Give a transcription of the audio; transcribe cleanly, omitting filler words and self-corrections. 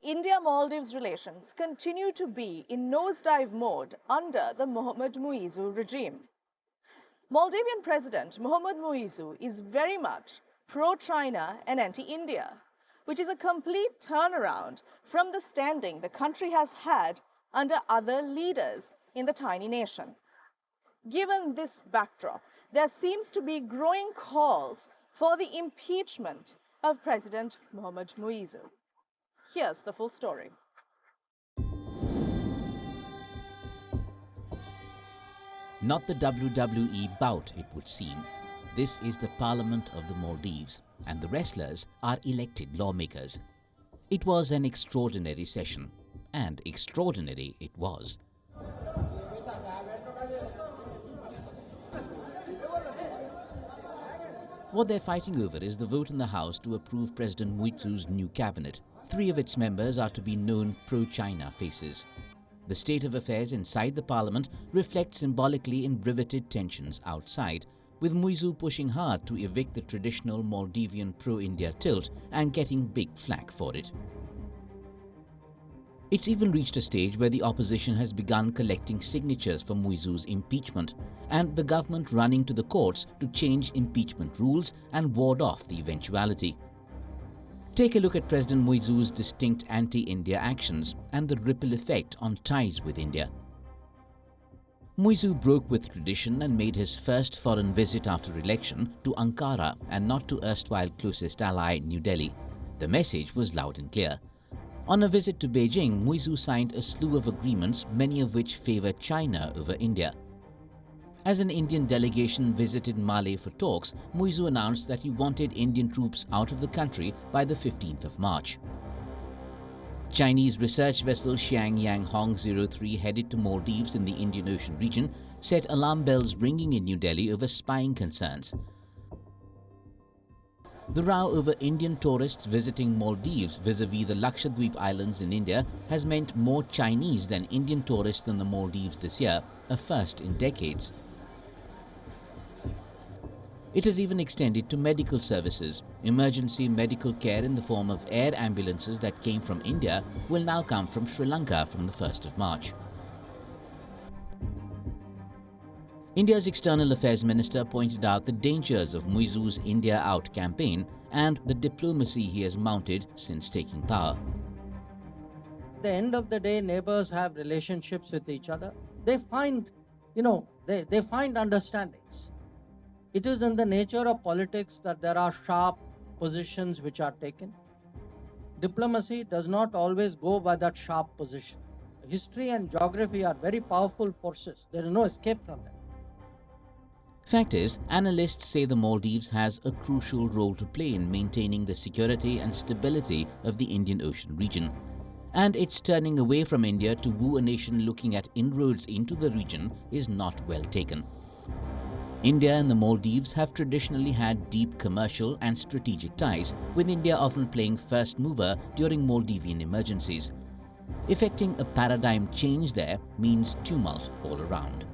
India-Maldives relations continue to be in nosedive mode under the Mohamed Muizzu regime. Maldivian President Mohamed Muizzu is very much pro-China and anti-India, which is a complete turnaround from the standing the country has had under other leaders in the tiny nation. Given this backdrop, there seems to be growing calls for the impeachment of President Mohamed Muizzu. Here's the full story. Not the WWE bout, it would seem. This is the Parliament of the Maldives, and the wrestlers are elected lawmakers. It was an extraordinary session, and extraordinary it was. What they're fighting over is the vote in the House to approve President Muizzu's new cabinet. 3 of its members are to be known pro-China faces. The state of affairs inside the parliament reflects symbolically in riveted tensions outside, with Muizzu pushing hard to evict the traditional Maldivian pro-India tilt and getting big flak for it. It's even reached a stage where the opposition has begun collecting signatures for Muizzu's impeachment, and the government running to the courts to change impeachment rules and ward off the eventuality. Take a look at President Muizzu's distinct anti-India actions and the ripple effect on ties with India. Muizzu broke with tradition and made his first foreign visit after election to Ankara and not to erstwhile closest ally New Delhi. The message was loud and clear. On a visit to Beijing, Muizzu signed a slew of agreements, many of which favor China over India. As an Indian delegation visited Male for talks, Muizzu announced that he wanted Indian troops out of the country by the 15th of March. Chinese research vessel Xiangyang Hong 03 headed to Maldives in the Indian Ocean region set alarm bells ringing in New Delhi over spying concerns. The row over Indian tourists visiting Maldives vis-a-vis the Lakshadweep Islands in India has meant more Chinese than Indian tourists in the Maldives this year, a first in decades. It has even extended to medical services. Emergency medical care in the form of air ambulances that came from India will now come from Sri Lanka from the 1st of March. India's External Affairs Minister pointed out the dangers of Muizzu's India Out campaign and the diplomacy he has mounted since taking power. At the end of the day, neighbors have relationships with each other. They find, they find understandings. It is in the nature of politics that there are sharp positions which are taken. Diplomacy does not always go by that sharp position. History and geography are very powerful forces. There is no escape from them. Fact is, analysts say the Maldives has a crucial role to play in maintaining the security and stability of the Indian Ocean region. And its turning away from India to woo a nation looking at inroads into the region is not well taken. India and the Maldives have traditionally had deep commercial and strategic ties, with India often playing first mover during Maldivian emergencies. Effecting a paradigm change there means tumult all around.